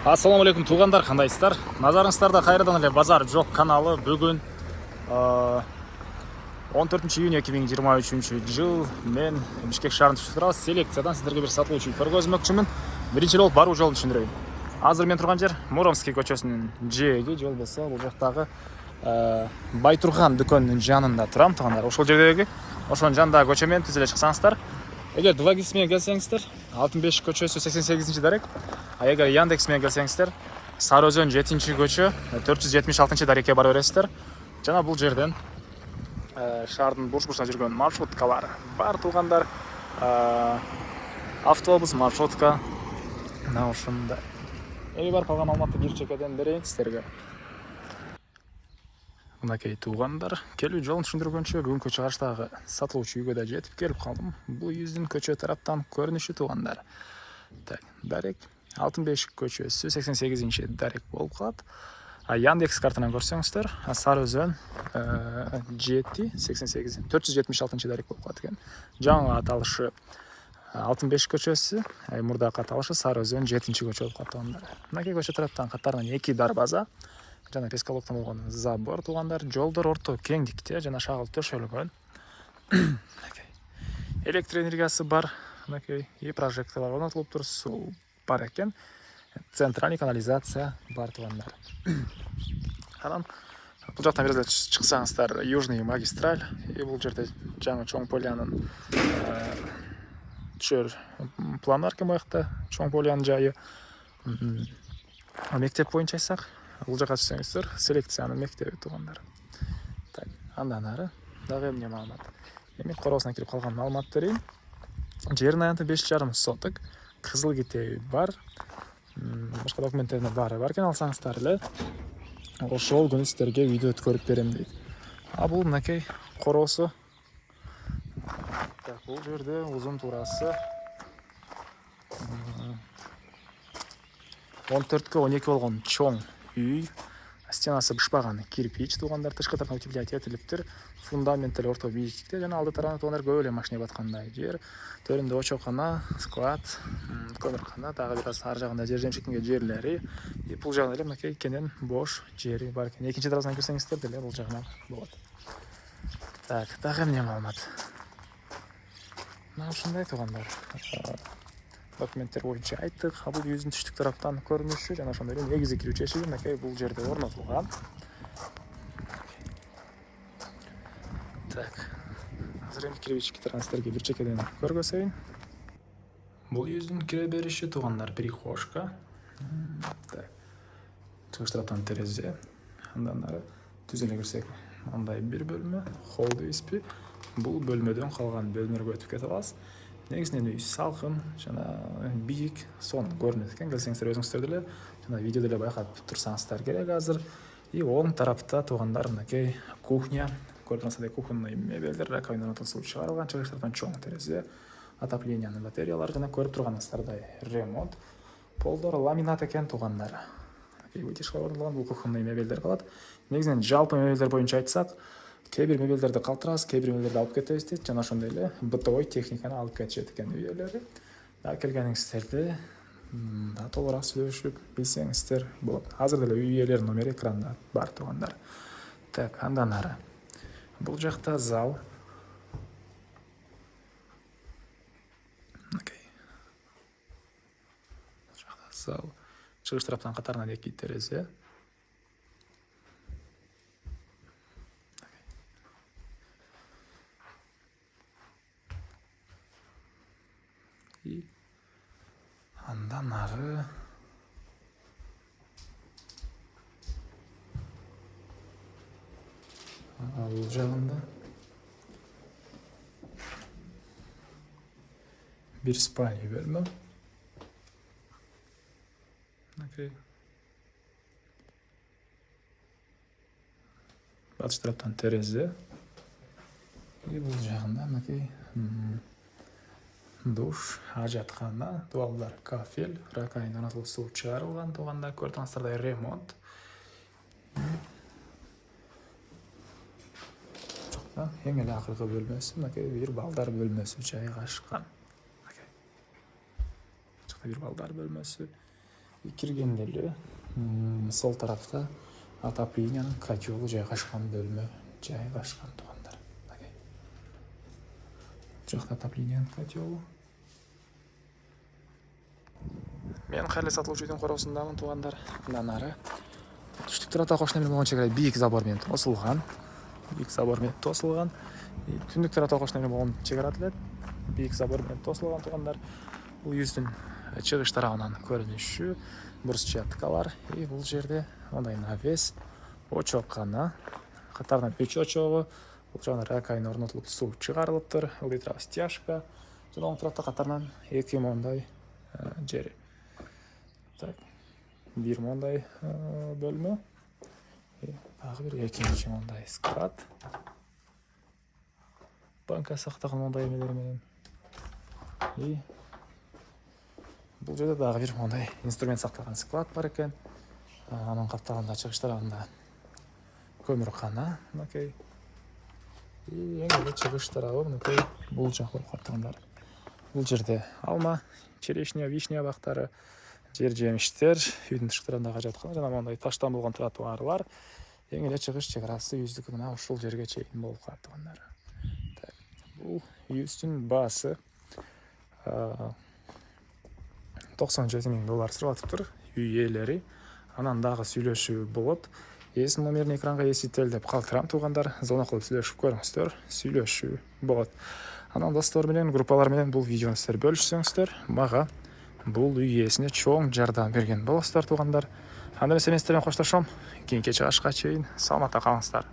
Ассалаумағалейкум туғандар, қандайсыздар? Назарыңыздарда қайрадан эле Базар жоқ каналы. Бүгін 14 июнь 2023 жыл мен Бишкек шаарында түшүп турабыз. Селекциядан сіздерге бір сатылуучу көргөзмөкчүмүн. Биринчи эле баруу жолун түшүндүрөйүн. Азыр мен турган жер Муромский көчөсүнүн жээги, жол болсо бул жактагы Байтурган дүкөнүнүн жанында турам тугандар. Ошол жердеги ошонун жанындагы көчөмөн түз эле чыксаңыздар. Эгер 2X менен келсеңиздер, Алтынбеш көчөсү 88 дарек. Эгер Яндекс менен келсеңиздер, Сары Өзөн 7 көчө 476 дарекке бара бересиздер. Жана бул жерден шаардын бурч-бурчуна жүргөн маршруткалар бар тугандар. Автобус, маршрутка мына ушундай. Эми бар калган маалыматты бир чекеден берейин сиздерге. Мынакей тугандар, келүү жолун түшүндүргөнчө бүгүнкү чыгарыштагы сатылуучу үйгө да жетип келип калдым. Бул үйүздүн көчө тараптан көрүнүшү тугандар. Так, дарек Алтынбеш көчөсү 88 дарек болуп калат. Яндекс картынан көрсөңүздөр, Сары Өзөн 788 476 дарек болуп калат экен. Жаңы аталышы Алтынбеш көчөсү, мурдакы аталышы Сары Өзөн 7 көчө болуп калат тугандар. Мынакей көчө тараптан катарынан 2 дарбаза жана пескалоктон болгон забор тугандар. Жолдор орто кеңдикте жана шагыл төшөлгөн. Электр энергиясы бар. Мынакей и прожекторлор орнотулуп тур, суу бар экен. Центральный канализация бар тугандар. Анан бул жактан бир эле чыксаңыздар, Южный магистраль, и бул жерде жаңы Чоң Полянын түшөр план бар экен буякта, Чоң Полянын жайы. Мектеп боюнча айтсак, бул жака түшсөңүздөр, селекциянын мектеби тугандар. Так, андан ары дагы эмне маалымат? Эми короосуна кирип калган маалымат берейин. Жердин аянты 5,5 соток, кызыл китеби бар. Башка документтердин баары бар экен, алсаңыздар эле ошол күнү сиздерге видео өткөрүп берем дейт. Бул мынакей короосу. Так, бул жерде узун туурасы 14 12 болгон чоң үй. Стенасы бышпаган кирпич тугандар, тышкы тарапынан утилизация этилиптир. Фундамент эле орто бийиктикте жана алды тарабында тугандар көп эле машина баткандай жер. Төрүндө очоккана, склад, көмүркана, дагы бир аз ар жагында жер жемшектинге жерлери. И бул жагында эле мынакей кенен бош жери бар экен. Экинчи дарбазадан кирсеңиздер деле бул жагынан болот. Так, дагы эмне маалымат? Мына ушундай тугандар. Документтер боюнча айттык. Бул үйүздүн түштүк тараптан көрүнүшү жана ошондой эле негизги кирүүчү эшиги мынакей бул жерде орнотулган. Так. Азыр эми кирип ички тараптан сиздерге бир чекеден көргөзөйүн. Бул үйүздүн кире бериши тугандар, прихожка. Так. Чыгыш тараптан терезе. Андан ары түз эле кирсек, мындай бир бөлмө, холл дейбизби? Бул бөлмөдөн калган бөлмөлөргө өтүп кете алабыз. Негизинен үй салкын жана бийик, сонун көрүнөт экен. Келсеңиздер өзүңүздөр деле жана видеодо деле байкап турсаңыздар керек азыр. И оң тарапта тугандар мынакей кухня, көрүп турсаңыздар, кухонный мебелдер, раковина орнотулуп чыгарылган, чыгыш тараптан чоң терезе, отоплениянын батареялары жана көрүп турганыңыздардай ремонт. Полдор ламинат экен тугандар. Вытяжка орнотулган, бул кухонный мебелдер калат. Негизинен жалпы мебелдер боюнча айтсак, кээ бир мебелдерди калтырабыз, кээ бир мебелдерди алып кетебиз дейт, жана ошондой эле бытовой техниканы алып кетишет экен үй ээлери. Келгениңиздерде толугураак сүйлөшүп билсеңиздер болот. Азыр деле үй ээлеринин номери экранда бар тугандар. Так, андан ары. Бул жакта зал. Окей. Бул жакта зал. Чыгыш тараптан катарынан 2 терезе. И андан ары бул жагында бир спальня бөлмө. Окей. Батыш тараптан терезе. И бул жагында мынакей душ, ажаткана, дуалдар, кафель, раковина орнотулуп суу чыгарылган туганда, көрүп турсаңыздардай ремонт. Эң эле акыркы бөлмөсү мынакей бир балдар бөлмөсү жайгашкан. Мынакей. Жакта бир балдар бөлмөсү. киргенде эле сол тарапта отопленияның котелы жайгашкан бөлмө жайгашкан туугандар. Жакта отоплениянын котелу. Мен кайла сатылып жүрдүн коросундамын туугандар. Андан ары түштүк тарапта кошуна менен болгон чегара бийик забор менен тосулган. Түндүк тарапта кошуна менен болгон чегара делет бийик забор менен тосулган туугандар. Бул юздүн чыгыш тарабынан көрүнүшү брусчаткалар. Бул жерде мындай навес, очоккана, катарынан 3 очогу, бул жагына ракайын орнотулуп суу чыгарылыптыр. Бул тарап стяжка, жана оң тарапта катарынан 2 мондай жер. Так, бир мондай бөлмө. Дагы бир экинчи мондай склад. Банка сактаган мондай эмелер менен. Бул жерде дагы бир мондай инструмент сакталган склад бар экен. Анын каптагында чыгыш тарабында көмүркана, мынакей. Эң эле чыгыш тарабы мынакей бул жак болуп калгандар. Бул жерде алма, черешня, вишня бактары, жер жемиштер, үйдүн тышкы тарабындагы жаткан жана мондай таштан болгон тротуарлар. Эң эле чыгыш чегарасы юздүк мына ушул жерге чейин болуп калгандар. Так, бул юздүн баасы $97,000 суралатыптыр үй ээлери. Анан дагы сүйлөшүү болот. Эсин номерин экранга эсител деп калтырам туугандар. Звонок кылып сүйлөшүп көрүңүздөр. Сүйлөшүү болот. Анан достор менен, группалар менен бул видеону сиздер бөлүшсөңүздөр, мага бул үй ээсине чоң жардам берген болосуздар туугандар. Анда мен сиздер менен коштошом. Кийинки чыгышка чейин саламатта калыңыздар.